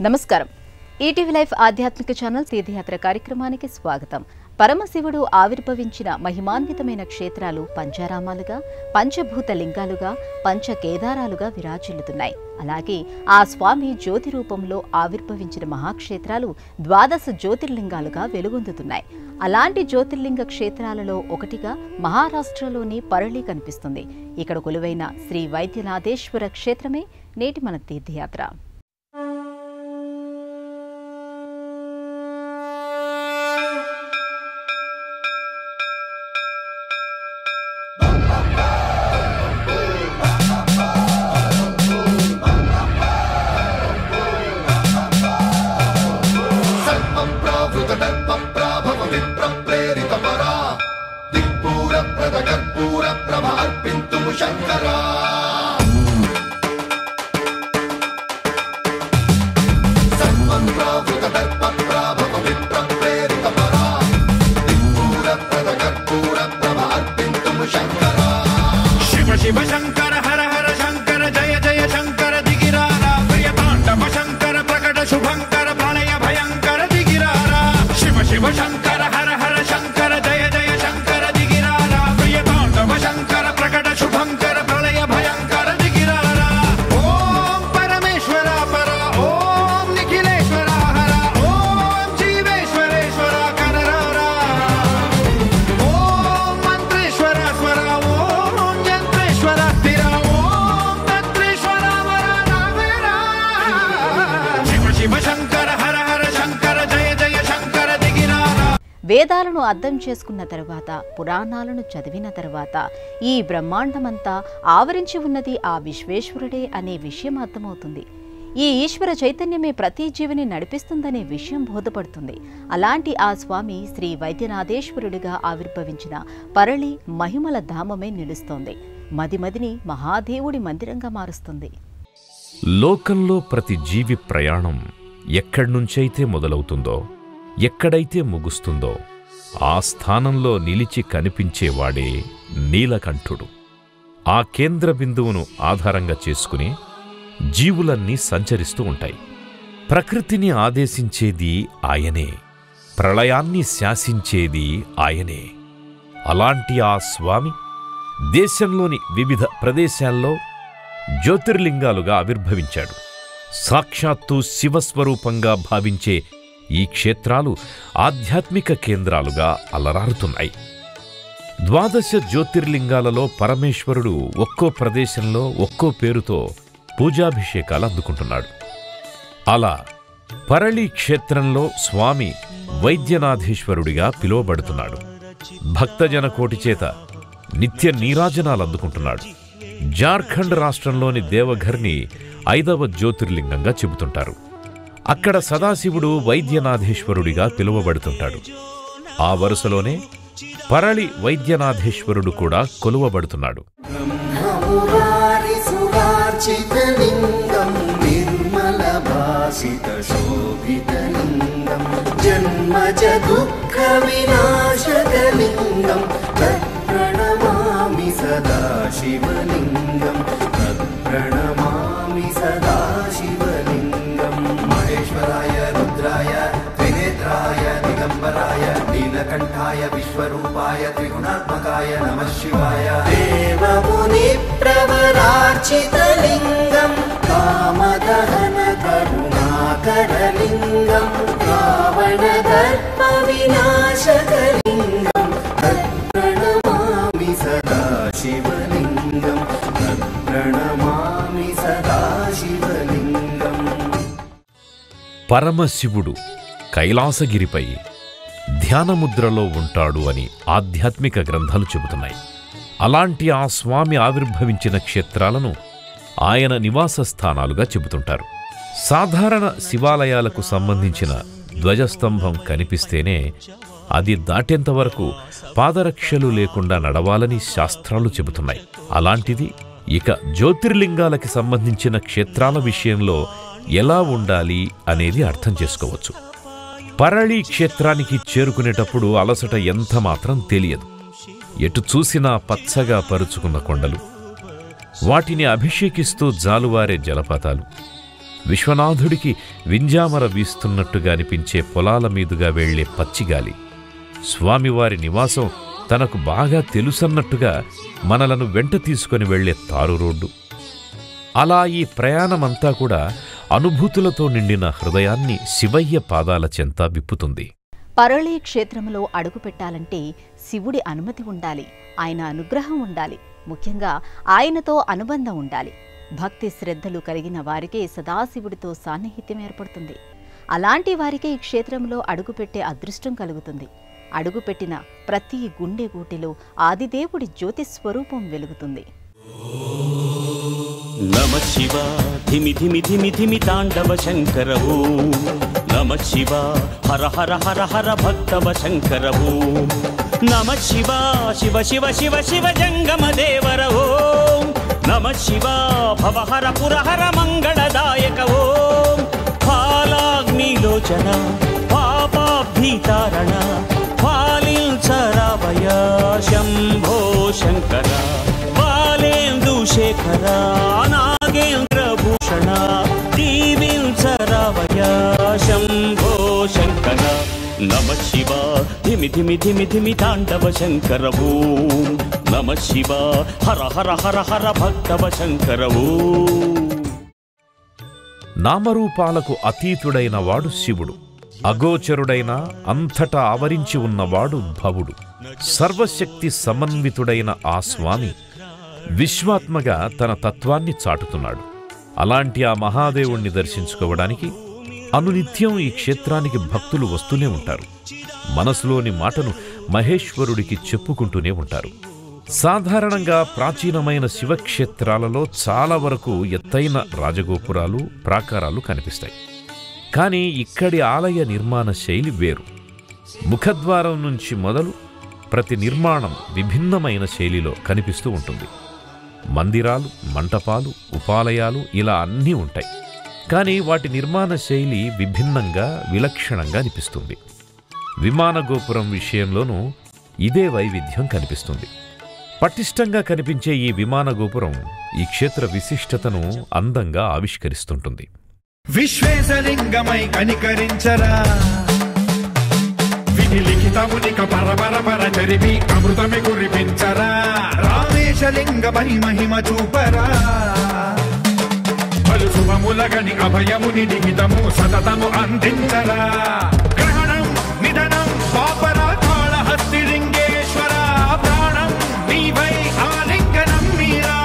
నమస్కారం. ETV life ఆధ్యాత్మిక channel తీర్థయాత్ర కార్యక్రమానికి స్వాగతం. పరమశివుడు ఆవిర్భవించిన మహిమాన్వితమైన క్షేత్రాలు పంచారామాలుగా, పంచభూత లింగాలుగా, పంచకేదారాలుగా విరాజిల్లుతున్నాయి. అలాగే ఆ స్వామి జ్యోతి రూపంలో ఆవిర్భవించిన మహాక్షేత్రాలు ద్వాదశ జ్యోతిర్లింగాలుగా వెలుగొందుతున్నాయి. అలాంటి జ్యోతిర్లింగ క్షేత్రాలలో ఒకటిగా మహారాష్ట్రలోని పరళి కనిపిస్తుంది. ఇక్కడ కొలువైన శ్రీ వైద్యనాథేశ్వర క్షేత్రమే నేటి మన తీర్థయాత్ర. వేదాలను అర్థం చేసుకున్న తరువాత, పురాణాలను చదివిన తరువాత ఈ బ్రహ్మాండమంతా ఆవరించి ఉన్నది ఆ విశ్వేశ్వరుడే అనే విషయం అర్థమవుతుంది. ఈ ఈశ్వర చైతన్యమే ప్రతి జీవిని నడిపిస్తుందనే విషయం బోధపడుతుంది. అలాంటి ఆ స్వామి శ్రీ వైద్యనాథేశ్వరుడిగా ఆవిర్భవించిన పరళి మహిమల ధామమే నిలుస్తోంది. మదిమదిని మహాదేవుడి మందిరంగా మారుస్తుంది. లోకంలో ప్రతి జీవి ప్రయాణం ఎక్కడ్నుంచైతే మొదలవుతుందో, ఎక్కడైతే ముగుస్తుందో ఆ స్థానంలో నిలిచి కనిపించేవాడే నీలకంఠుడు. ఆ కేంద్ర బిందువును ఆధారంగా చేసుకుని జీవులన్నీ సంచరిస్తూ ఉంటాయి. ప్రకృతిని ఆదేశించేది ఆయనే, ప్రళయాన్ని శాసించేది ఆయనే. అలాంటి ఆ స్వామి దేశంలోని వివిధ ప్రదేశాల్లో జ్యోతిర్లింగాలుగా ఆవిర్భవించాడు. సాక్షాత్తు శివస్వరూపంగా భావించే ఈ క్షేత్రాలు ఆధ్యాత్మిక కేంద్రాలుగా అలరారుతున్నాయి. ద్వాదశ జ్యోతిర్లింగాలలో పరమేశ్వరుడు ఒక్కో ప్రదేశంలో ఒక్కో పేరుతో పూజాభిషేకాలు అందుకుంటున్నాడు. అలా పరళి క్షేత్రంలో స్వామి వైద్యనాథేశ్వరుడిగా పిలువబడుతున్నాడు. భక్తజన కోటి చేత నిత్య నీరాజనాలు అందుకుంటున్నాడు. జార్ఖండ్ రాష్ట్రంలోని దేవఘర్ని 5వ జ్యోతిర్లింగంగా చెబుతుంటారు. అక్కడ సదాశివుడు వైద్యనాథేశ్వరుడిగా పిలువబడుతుంటాడు. ఆ వరుసలోనే పరళి వైద్యనాథేశ్వరుడు కూడా కొలువబడుతున్నాడు. నీలకంఠాయ విశ్వరూపాయ త్రిగుణాత్మకాయ నమః శివాయ. దేవముని ప్రవరార్చితలింగం కామదహన కరుణాకరలింగం రావణ దర్ప వినాశకలింగం తత్ప్రణమామి సదా శివలింగం తత్ప్రణమామి సదా శివలింగం. పరమశివుడు కైలాసగిరిపై ధ్యానముద్రలో ఉంటాడు అని ఆధ్యాత్మిక గ్రంథాలు చెబుతున్నాయి. అలాంటి ఆ స్వామి ఆవిర్భవించిన క్షేత్రాలను ఆయన నివాస స్థానాలుగా చెబుతుంటారు. సాధారణ శివాలయాలకు సంబంధించిన ధ్వజస్తంభం కనిపిస్తేనే అది దాటేంతవరకు పాదరక్షలు లేకుండా నడవాలని శాస్త్రాలు చెబుతున్నాయి. అలాంటిది ఇక జ్యోతిర్లింగాలకి సంబంధించిన క్షేత్రాల విషయంలో ఎలా ఉండాలి అనేది అర్థం చేసుకోవచ్చు. పరళి క్షేత్రానికి చేరుకునేటప్పుడు అలసట ఎంత మాత్రం తెలియదు. ఎటు చూసినా పచ్చగా పరుచుకున్న కొండలు, వాటిని అభిషేకిస్తూ జాలువారే జలపాతాలు, విశ్వనాథుడికి వింజామర వీస్తున్నట్టుగా అనిపించే పొలాల మీదుగా వెళ్లే పచ్చిగాలి, స్వామివారి నివాసం తనకు బాగా తెలుసన్నట్టుగా మనలను వెంట తీసుకొని వెళ్లే తారు రోడ్డు. అలా ఈ ప్రయాణమంతా కూడా అనుభూతులతో నిండిన హృదయాన్ని శివయ్య పాదాల చెంత విప్పుతుంది. పరళి క్షేత్రంలో అడుగుపెట్టాలంటే శివుడి అనుమతి ఉండాలి, ఆయన అనుగ్రహం ఉండాలి, ముఖ్యంగా ఆయనతో అనుబంధం ఉండాలి. భక్తి శ్రద్ధలు కలిగిన వారికే సదాశివుడితో సాన్నిహిత్యం ఏర్పడుతుంది. అలాంటి వారికే ఈ క్షేత్రంలో అడుగుపెట్టే అదృష్టం కలుగుతుంది. అడుగుపెట్టిన ప్రతి గుండె గూటిలో ఆదిదేవుడి జ్యోతి స్వరూపం వెలుగుతుంది. నమ శివ ధిమి ధిమి ధిమి ధిమి తాండవ శంకర ఓం నమ శివ హర హర హర హర భక్తవ శంకర ఓం నమ శివ శివ శివ శివ శివ జంగమ దేవర ఓం నమ శివ భవహర పురహర మంగళదాయక ఓం ఫాలాగ్నిలోచన పాపాభీతారణ ఫాలించరావయ శంభో శంకర శేఖర నాగేంద్రభూషణ దీవించరావయ శంభో శంకర నమ శివ ధిమి ధిమి ధిమి ధిమి తాండవ శంకర ఓం నమ శివ హర హర హర హర భక్తవ శంకర ఓం. నామరూపాలకు అతీతుడైన వాడు శివుడు. అగోచరుడైన అంతటా ఆవరించి ఉన్నవాడు భవుడు. సర్వశక్తి సమన్వితుడైన ఆ స్వామి విశ్వాత్మగా తన తత్వాన్ని చాటుతున్నాడు. అలాంటి ఆ మహాదేవుణ్ణి దర్శించుకోవడానికి అనునిత్యం ఈ క్షేత్రానికి భక్తులు వస్తూనే ఉంటారు. మనసులోని మాటను మహేశ్వరుడికి చెప్పుకుంటూనే ఉంటారు. సాధారణంగా ప్రాచీనమైన శివక్షేత్రాలలో చాలా వరకు ఎత్తైన రాజగోపురాలు, ప్రాకారాలు కనిపిస్తాయి. కానీ ఇక్కడి ఆలయ నిర్మాణ శైలి వేరు. ముఖద్వారం నుంచి మొదలు ప్రతి నిర్మాణం విభిన్నమైన శైలిలో కనిపిస్తూ ఉంటుంది. మందిరాలు, మంటపాలు, ఉపాలయాలు ఇలా అన్నీ ఉంటాయి. కానీ వాటి నిర్మాణ శైలి విభిన్నంగా, విలక్షణంగా అనిపిస్తుంది. విమాన గోపురం విషయంలోనూ ఇదే వైవిధ్యం కనిపిస్తుంది. పటిష్టంగా కనిపించే ఈ విమాన గోపురం ఈ క్షేత్ర విశిష్టతను అందంగా ఆవిష్కరిస్తుంటుంది. విశ్వేశలింగమై కనికరించరా, విధి లిఖితమునిక పరపర పర చరిమి అమృతమి కురిపించరా, రామేశలింగమై మహిమ చూపరా, పలు శుభములగని అభయముని లిఖితము సతతము అందించరా, గ్రహణం నిధనం పాపరా కాళహస్తి లింగేశ్వర, ప్రాణం నీవై ఆలింగనం మీరా,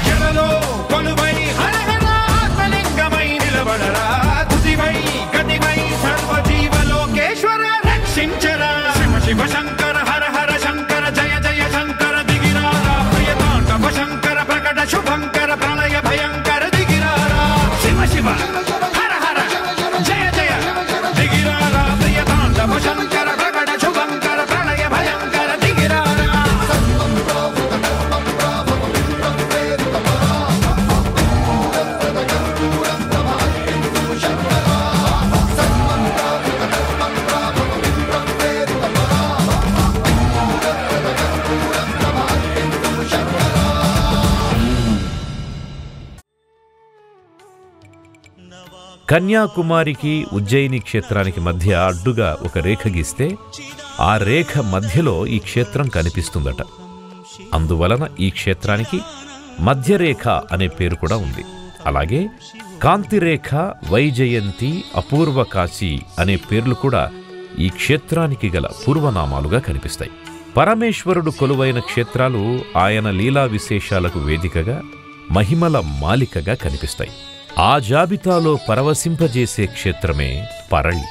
జలలో కొలువై హరహర ఆత్మలింగమై నిలబడరా, తుదివై గతివై సర్వజీవలోకేశ్వర రక్షించరా, శివ శివ శంకర హర హర శంకర జయ జయ శంకర దిగిరారా, ప్రియతాండవ శంకర ప్రకట శుభంకర ప్రళయ భయంకర దిగిరారా, శివ శివ హర హర జయ జయ దిగిరారా, ప్రియతాండవ శంకర ప్రకట శుభంకర ప్రళయ భయంకర దిగిరారా. కన్యాకుమారికి ఉజ్జయిని క్షేత్రానికి మధ్య అడ్డుగా ఒక రేఖ గీస్తే ఆ రేఖ మధ్యలో ఈ క్షేత్రం కనిపిస్తుందట. అందువలన ఈ క్షేత్రానికి మధ్యరేఖ అనే పేరు కూడా ఉంది. అలాగే కాంతిరేఖ, వైజయంతి, అపూర్వ కాశీ అనే పేర్లు కూడా ఈ క్షేత్రానికి గల పూర్వనామాలుగా కనిపిస్తాయి. పరమేశ్వరుడు కొలువైన క్షేత్రాలు ఆయన లీలా విశేషాలకు వేదికగా, మహిమల మాలికగా కనిపిస్తాయి. ఆ జాబితాలో పరవశింపజేసే క్షేత్రమే పరళి.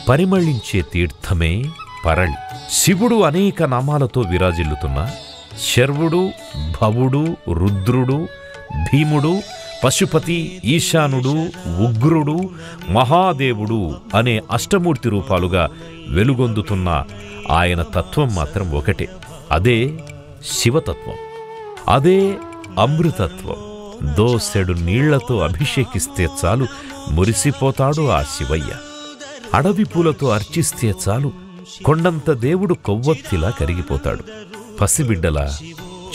పరిమళించే తీర్థమే పరళి. శివుడు అనేక నామాలతో విరాజిల్లుతున్న శర్వుడు, భవుడు, రుద్రుడు, భీముడు, పశుపతి, ఈశానుడు, ఉగ్రుడు, మహాదేవుడు అనే అష్టమూర్తి రూపాలుగా వెలుగొందుతున్న ఆయన తత్వం మాత్రం ఒకటే. అదే శివతత్వం. అదే అమృతత్వం. దోసెడు నీళ్లతో అభిషేకిస్తే చాలు మురిసిపోతాడు ఆ శివయ్య. అడవి పూలతో అర్చిస్తే చాలు కొండంత దేవుడు కొవ్వొత్తిలా కరిగిపోతాడు. పసిబిడ్డలా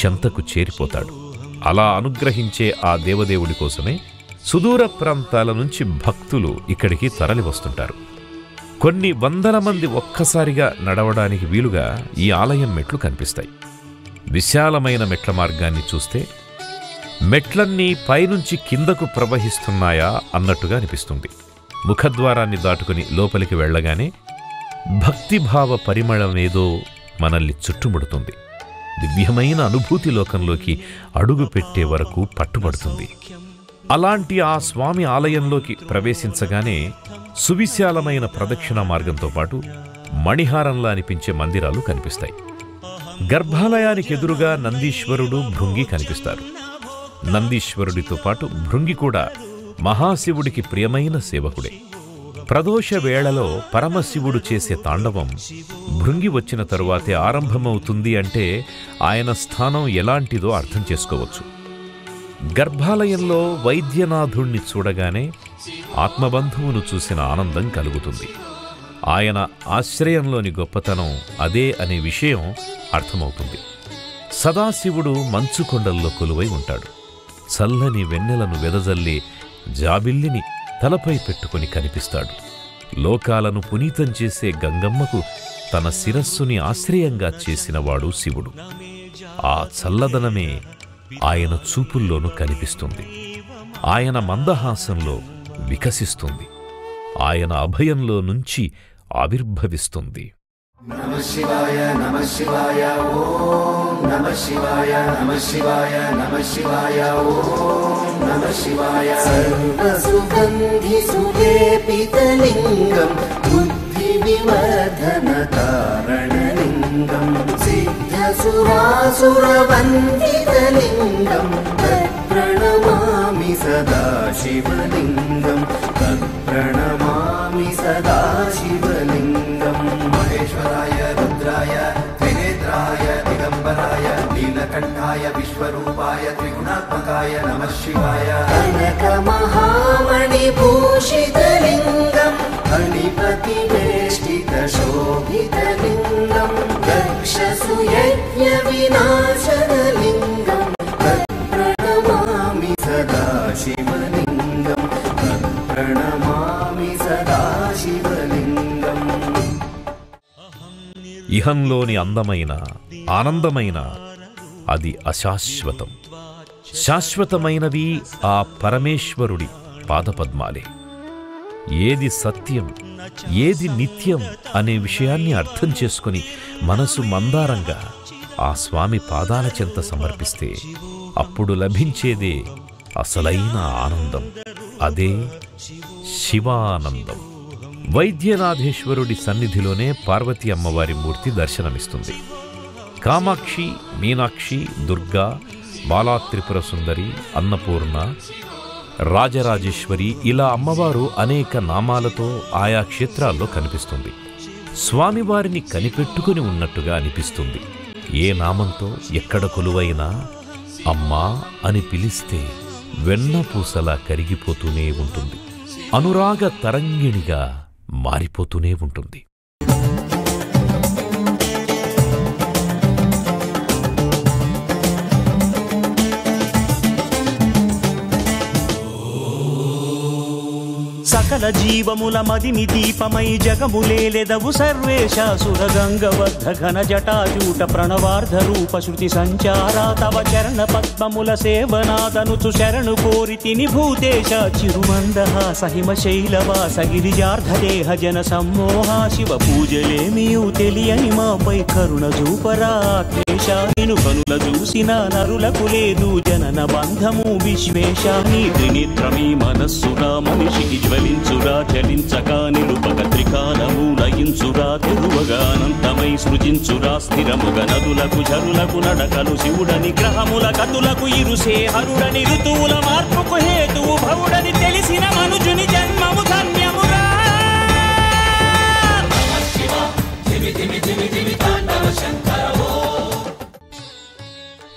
చెంతకు చేరిపోతాడు. అలా అనుగ్రహించే ఆ దేవదేవుడి కోసమే సుదూర ప్రాంతాల నుంచి భక్తులు ఇక్కడికి తరలి వస్తుంటారు. కొన్ని వందల మంది ఒక్కసారిగా నడవడానికి వీలుగా ఈ ఆలయం మెట్లు కనిపిస్తాయి. విశాలమైన మెట్ల మార్గాన్ని చూస్తే మెట్లన్నీ పైనుంచి కిందకు ప్రవహిస్తున్నాయా అన్నట్టుగా అనిపిస్తుంది. ముఖద్వారాన్ని దాటుకుని లోపలికి వెళ్లగానే భక్తిభావ పరిమళమేదో మనల్ని చుట్టుముడుతుంది. దివ్యమైన అనుభూతి లోకంలోకి అడుగు పెట్టే వరకు పట్టుబడుతుంది. అలాంటి ఆ స్వామి ఆలయంలోకి ప్రవేశించగానే సువిశాలమైన ప్రదక్షిణ మార్గంతో పాటు మణిహారంలా అనిపించే మందిరాలు కనిపిస్తాయి. గర్భాలయానికి ఎదురుగా నందీశ్వరుడు, భృంగి కనిపిస్తారు. నందీశ్వరుడితో పాటు భృంగి కూడా మహాశివుడికి ప్రియమైన సేవకుడే. ప్రదోష వేళలో పరమశివుడు చేసే తాండవం భృంగి వచ్చిన తరువాతే ఆరంభమవుతుంది అంటే ఆయన స్థానం ఎలాంటిదో అర్థం చేసుకోవచ్చు. గర్భాలయంలో వైద్యనాథుణ్ణి చూడగానే ఆత్మబంధువును చూసిన ఆనందం కలుగుతుంది. ఆయన ఆశ్రయంలోని గొప్పతనం అదే అనే విషయం అర్థమవుతుంది. సదాశివుడు మంచుకొండల్లో కొలువై ఉంటాడు. చల్లని వెన్నెలను వెదజల్లే జాబిల్లిని తలపై పెట్టుకుని కనిపిస్తాడు. లోకాలను పునీతం చేసే గంగమ్మకు తన శిరస్సుని ఆశ్రయంగా చేసినవాడు శివుడు. ఆ చల్లదనమే ఆయన చూపుల్లోనూ కనిపిస్తుంది. ఆయన మందహాసంలో వికసిస్తుంది. ఆయన అభయంలో నుంచి ఆవిర్భవిస్తుంది. నమః శివాయ నమః శివాయ ఓం నమః శివాయ నమః శివాయ నమః శివాయ ఓం నమః శివాయ సర్వసుగంధి సులేపితలింగం బుద్ధి వివర్ధన కారణలింగం సిద్ధసురాసురవందితలింగం తత్ప్రణమామి సదా శివలింగం తత్ప్రణమామి సదా శివలింగం మహేశ్వరాయ రుద్రాయ త్రినేత్రాయ దిగంబరాయ నీలకంఠాయ విశ్వరూపాయ త్రిగుణాత్మకాయ నమః శివాయ కనక మహామణి భూషితలింగం అణిపతి వేష్టిత శోభితలింగం దక్షసుయజ్ఞ వినాశనలింగం తత్ప్రణమామి సదా శివలింగం తత్ప్రణమామి సదా శివలింగం. ఇహంలోని అందమైన ఆనందమైన అది అశాశ్వతం. శాశ్వతమైనవి ఆ పరమేశ్వరుడి పాదపద్మాలే. ఏది సత్యం, ఏది నిత్యం అనే విషయాన్ని అర్థం చేసుకుని మనసు మందారంగా ఆ స్వామి పాదాల చెంత సమర్పిస్తే అప్పుడు లభించేదే అసలైన ఆనందం. అదే శివానందం. వైద్యనాథేశ్వరుడి సన్నిధిలోనే పార్వతీ అమ్మవారి మూర్తి దర్శనమిస్తుంది. కామాక్షి, మీనాక్షి, దుర్గా, బాలాత్రిపుర సుందరి, అన్నపూర్ణ, రాజరాజేశ్వరి ఇలా అమ్మవారు అనేక నామాలతో ఆయా క్షేత్రాల్లో కనిపిస్తుంది. స్వామివారిని కనిపెట్టుకుని ఉన్నట్టుగా అనిపిస్తుంది. ఏ నామంతో ఎక్కడ కొలువైనా అమ్మా అని పిలిస్తే వెన్నపూసలా కరిగిపోతూనే ఉంటుంది. అనురాగ తరంగిణిగా మారిపోతూనే ఉంటుంది. సకల జీవముల మదిని దీపమై జగములేలెదవు సర్వేశాసుర గంగవర్ధ ఘన జటాజూట ప్రణవార్ధ రూప శృతి సంచార తవ చరణ పద్మముల సేవనాదనుచు శరణు కోరితిని భూతేశ చిరుమందహాస హిమ శైలవాస గిరిజార్ధ దేహ జన సమ్మోహ శివ పూజలేమియు తెలియని మాపై కరుణ చూపరా ఆత్మేశ నిను కనుల చూసిన నరులకు లేదు జనన బంధము విశ్వేశ నీ త్రినేత్రమీ మనస్సునా మనిషికి జ్వలించురా చలించగా నిలుపక త్రికాలము లయించురా తెరువగా అనంతమై సృజించురా స్థిరముగ నదులకు జరులకు నడకలు శివుడని గ్రహముల కతులకు ఇరుసే హరుడని ఋతువుల మార్పుకు హేతువు భవుడని తెలిసిన మనుజుని జన్మము ధన్యమురా.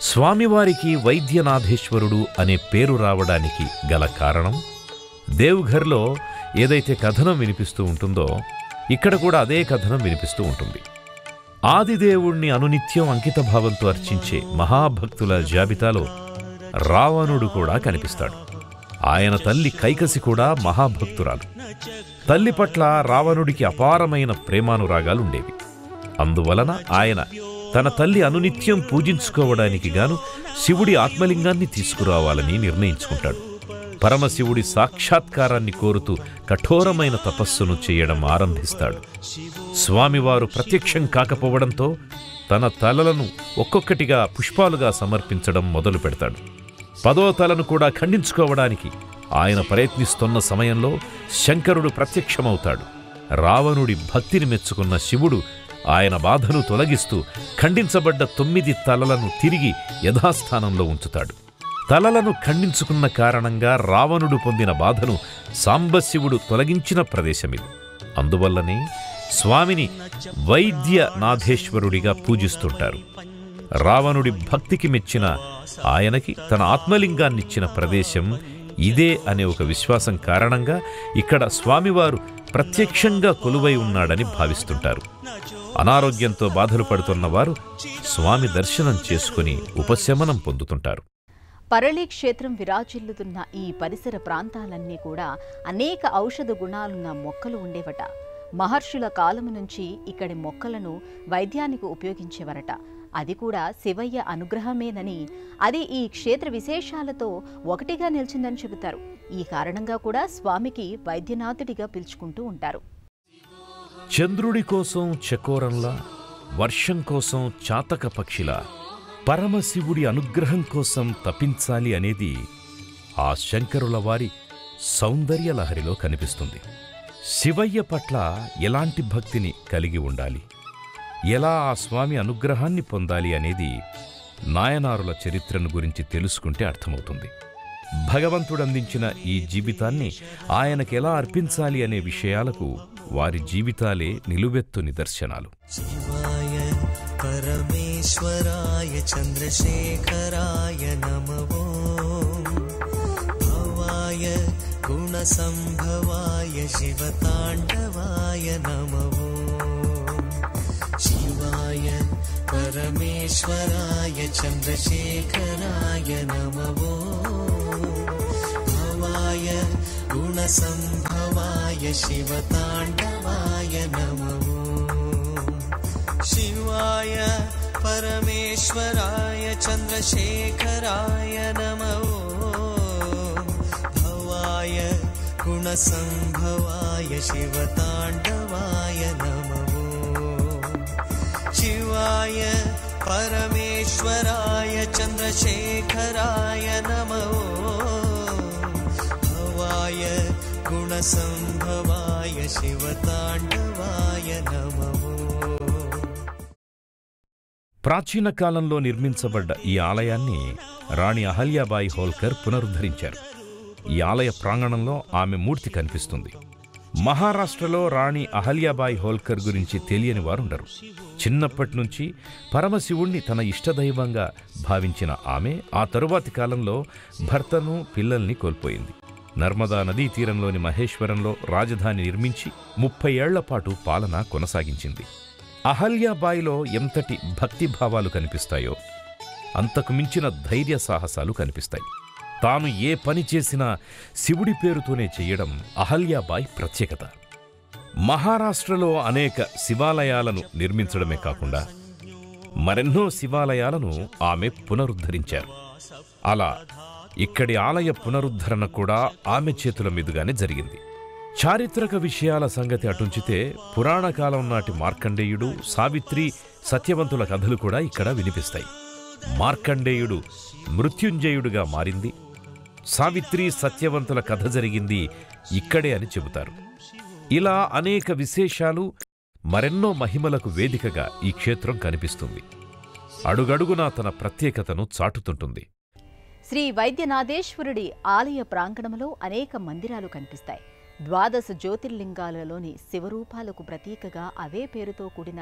స్వామివారికి వైద్యనాథేశ్వరుడు అనే పేరు రావడానికి గల కారణం, దేవ్ఘర్లో ఏదైతే కథనం వినిపిస్తూ ఉంటుందో ఇక్కడ కూడా అదే కథనం వినిపిస్తూ ఉంటుంది. ఆదిదేవుణ్ణి అనునిత్యం అంకితభావంతో అర్చించే మహాభక్తుల జాబితాలో రావణుడు కూడా కనిపిస్తాడు. ఆయన తల్లి కైకసి కూడా మహాభక్తురాలు. తల్లి పట్ల రావణుడికి అపారమైన ప్రేమానురాగాలుండేవి. అందువలన ఆయన తన తల్లి అనునిత్యం పూజించుకోవడానికి గాను శివుడి ఆత్మలింగాన్ని తీసుకురావాలని నిర్ణయించుకుంటాడు. పరమశివుడి సాక్షాత్కారాన్ని కోరుతూ కఠోరమైన తపస్సును చేయడం ఆరంభిస్తాడు. స్వామివారు ప్రత్యక్షం కాకపోవడంతో తన తలలను ఒక్కొక్కటిగా పుష్పాలుగా సమర్పించడం మొదలు పెడతాడు. 10వ తలను కూడా ఖండించుకోవడానికి ఆయన ప్రయత్నిస్తున్న సమయంలో శంకరుడు ప్రత్యక్షమవుతాడు. రావణుడి భక్తిని మెచ్చుకున్న శివుడు ఆయన బాధను తొలగిస్తూ ఖండించబడ్డ 9 తలలను తిరిగి యథాస్థానంలో ఉంచుతాడు. తలలను ఖండించుకున్న కారణంగా రావణుడు పొందిన బాధను సాంబశివుడు తొలగించిన ప్రదేశమిది. అందువల్లనే స్వామిని వైద్యనాథేశ్వరుడిగా పూజిస్తుంటారు. రావణుడి భక్తికి మెచ్చిన ఆయనకి తన ఆత్మలింగాన్నిచ్చిన ప్రదేశం ఇదే అనే ఒక విశ్వాసం కారణంగా ఇక్కడ స్వామివారు ప్రత్యక్షంగా కొలువై ఉన్నాడని భావిస్తుంటారు. అనారోగ్యంతో బాధలు పడుతున్న వారు స్వామి దర్శనం చేసుకుని ఉపశమనం పొందుతుంటారు. పరళీ క్షేత్రం విరాజిల్లుతున్న ఈ పరిసర ప్రాంతాలన్నీ కూడా అనేక ఔషధ గుణాలున్న మొక్కలు ఉండేవట. మహర్షుల కాలము నుంచి ఇక్కడి మొక్కలను వైద్యానికి ఉపయోగించేవరట. అది కూడా శివయ్య అనుగ్రహమేనని, అది ఈ క్షేత్ర విశేషాలతో ఒకటిగా నిలిచిందని చెబుతారు. ఈ కారణంగా కూడా స్వామికి వైద్యనాథుడిగా పిలుచుకుంటూ ఉంటారు. చంద్రుడి కోసం చకోరంలా, వర్షం కోసం చాతక పక్షిలా, పరమశివుడి అనుగ్రహం కోసం తపించాలి అనేది ఆ శంకరుల వారి సౌందర్య లహరిలో కనిపిస్తుంది. శివయ్య పట్ల ఎలాంటి భక్తిని కలిగి ఉండాలి, ఎలా ఆ స్వామి అనుగ్రహాన్ని పొందాలి అనేది నాయనారుల చరిత్రను గురించి తెలుసుకుంటే అర్థమవుతుంది. భగవంతుడందించిన ఈ జీవితాన్ని ఆయనకెలా అర్పించాలి అనే విషయాలకు వారి జీవితాలే నిలువెత్తు నిదర్శనాలు. శివాయ పరమేశ్వరాయ చంద్రశేఖరాయ నమో భవాయ గుణసంభవాయ శివతాండవాయ నమో శివాయ పరమేశ్వరాయ చంద్రశేఖరాయ నమో భవాయ గుణసంభవాయ శివతాండవాయ నమో శివాయ పరమేశ్వరాయ చంద్రశేఖరాయ నమో భవాయ గుణసంభవాయ శివతాండవాయ నమో శివాయ పరమేశ్వరాయ చంద్రశేఖరాయ నమో భవాయ గుణసంభవాయ శివతాండవాయ నమో. ప్రాచీన కాలంలో నిర్మించబడ్డ ఈ ఆలయాన్ని రాణి అహల్యాబాయి హోల్కర్ పునరుద్ధరించారు. ఈ ఆలయ ప్రాంగణంలో ఆమె మూర్తి కనిపిస్తుంది. మహారాష్ట్రలో రాణి అహల్యాబాయి హోల్కర్ గురించి తెలియని వారుండరు. చిన్నప్పటి నుంచి పరమశివుణ్ణి తన ఇష్టదైవంగా భావించిన ఆమె ఆ తరువాతి కాలంలో భర్తను, పిల్లల్ని కోల్పోయింది. నర్మదా నదీ తీరంలోని మహేశ్వరంలో రాజధాని నిర్మించి 30 ఏళ్ల పాటు పాలన కొనసాగించింది. అహల్యాబాయిలో ఎంతటి భక్తిభావాలు కనిపిస్తాయో అంతకు మించిన ధైర్య సాహసాలు కనిపిస్తాయి. తాను ఏ పని చేసినా శివుడి పేరుతోనే చెయ్యడం అహల్యాబాయి ప్రత్యేకత. మహారాష్ట్రలో అనేక శివాలయాలను నిర్మించడమే కాకుండా మరెన్నో శివాలయాలను ఆమె పునరుద్ధరించారు. అలా ఇక్కడి ఆలయ పునరుద్ధరణ కూడా ఆమె చేతుల మీదుగానే జరిగింది. చారిత్రక విషయాల సంగతి అటుంచితే పురాణకాలం నాటి మార్కండేయుడు, సావిత్రి, సత్యవంతుల కథలు కూడా ఇక్కడ వినిపిస్తాయి. మార్కండేయుడు మృత్యుంజయుడుగా మారింది, సావిత్రి, సత్యవంతుల కథ జరిగింది ఇక్కడే అని చెబుతారు. ఇలా అనేక విశేషాలు, మరెన్నో మహిమలకు వేదికగా ఈ క్షేత్రం కనిపిస్తుంది. అడుగడుగునా తన ప్రత్యేకతను చాటుతుంటుంది. శ్రీ వైద్యనాథేశ్వరుడి ఆలయ ప్రాంగణంలో అనేక మందిరాలు కనిపిస్తాయి. 12 జ్యోతిర్లింగాలలోని శివరూపాలకు ప్రతీకగా అవే పేరుతో కూడిన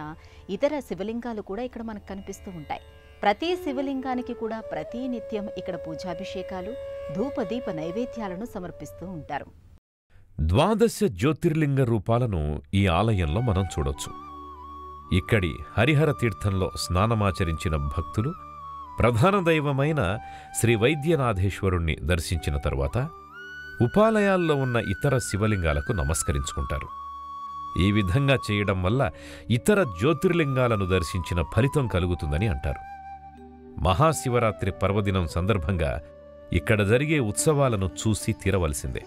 ఇతర శివలింగాలు కూడా ఇక్కడ మనకు కనిపిస్తూ ఉంటాయి. ప్రతి శివలింగానికి కూడా ప్రతి నిత్యం ఇక్కడ పూజాభిషేకాలు, ధూపదీప నైవేద్యాలను సమర్పిస్తూ ఉంటారు. 12 జ్యోతిర్లింగ రూపాలను ఈ ఆలయంలో మనం చూడొచ్చు. ఇక్కడి హరిహర తీర్థంలో స్నానమాచరించిన భక్తులు ప్రధాన దైవమైన శ్రీ వైద్యనాథేశ్వరుణ్ణి దర్శించిన తరువాత ఉపాలయాల్లో ఉన్న ఇతర శివలింగాలకు నమస్కరించుకుంటారు. ఈ విధంగా చేయడం వల్ల ఇతర జ్యోతిర్లింగాలను దర్శించిన ఫలితం కలుగుతుందని అంటారు. మహాశివరాత్రి పర్వదినం సందర్భంగా ఇక్కడ జరిగే ఉత్సవాలను చూసి తీరవలసిందే.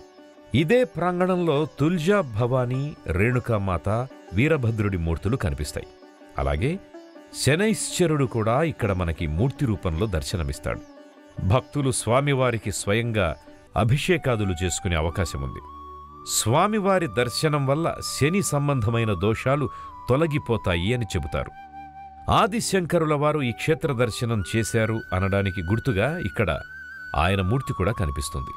ఇదే ప్రాంగణంలో తుల్జా భవానీ, రేణుకామాత, వీరభద్రుడి మూర్తులు కనిపిస్తాయి. అలాగే శనైశ్చరుడు కూడా ఇక్కడ మనకి మూర్తి రూపంలో దర్శనమిస్తాడు. భక్తులు స్వామివారికి స్వయంగా అభిషేకాదులు చేసుకునే అవకాశముంది. స్వామివారి దర్శనం వల్ల శని సంబంధమైన దోషాలు తొలగిపోతాయి అని చెబుతారు. ఆదిశంకరుల వారు ఈ క్షేత్ర దర్శనం చేశారు అనడానికి గుర్తుగా ఇక్కడ ఆయన మూర్తి కూడా కనిపిస్తుంది.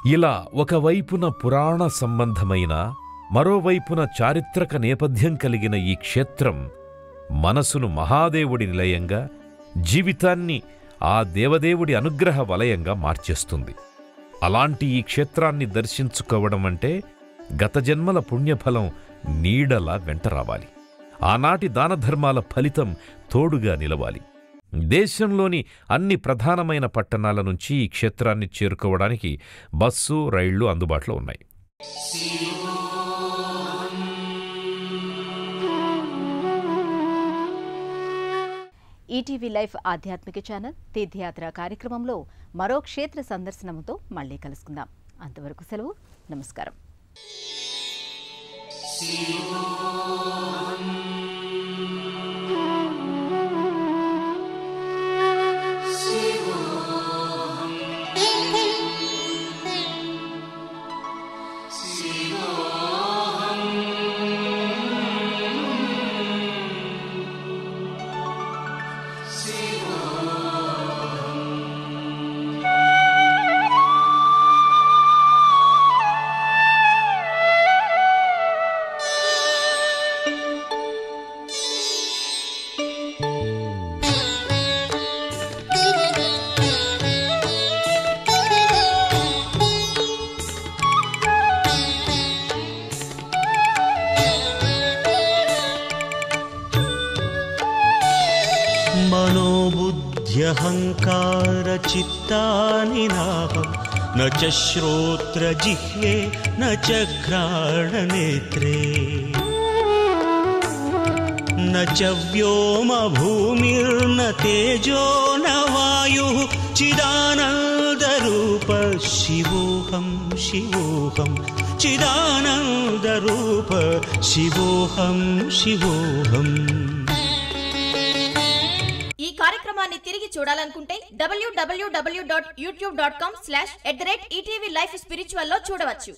ఇలా ఒకవైపున పురాణ సంబంధమైన, మరోవైపున చారిత్రక నేపథ్యం కలిగిన ఈ క్షేత్రం మనసును మహాదేవుడి నిలయంగా, జీవితాన్ని ఆ దేవదేవుడి అనుగ్రహ వలయంగా మార్చేస్తుంది. అలాంటి ఈ క్షేత్రాన్ని దర్శించుకోవడం అంటే గత జన్మల పుణ్యఫలం నీడలా వెంట రావాలి. ఆనాటి దానధర్మాల ఫలితం తోడుగా నిలవాలి. దేశంలోని అన్ని ప్రధానమైన పట్టణాల నుంచి ఈ క్షేత్రాన్ని చేరుకోవడానికి బస్సు, రైళ్లు అందుబాటులో ఉన్నాయి. ఈటీవీ లైఫ్ ఆధ్యాత్మిక ఛానల్ తీర్థయాత్ర కార్యక్రమంలో మరో క్షేత్ర సందర్శనంతో మళ్ళీ కలుసుకుందాం. అంతవరకు సెలవు. నమస్కారం. मनोबुद्ध्यहङ्कारचित्तानि नाहं न च श्रोत्रजिह्वे न च घ्राणनेत्रे न च व्योमभूमिर्न तेजो न वायुः चिदानन्दरूप शिवोऽहं शिवोऽहं चिदानन्दरूप शिवोऽहं शिवोऽहम्. ఈ కార్యక్రమాన్ని తిరిగి చూడాలనుకుంటే www.youtube.com/@ETV Life Spiritual లో చూడవచ్చు.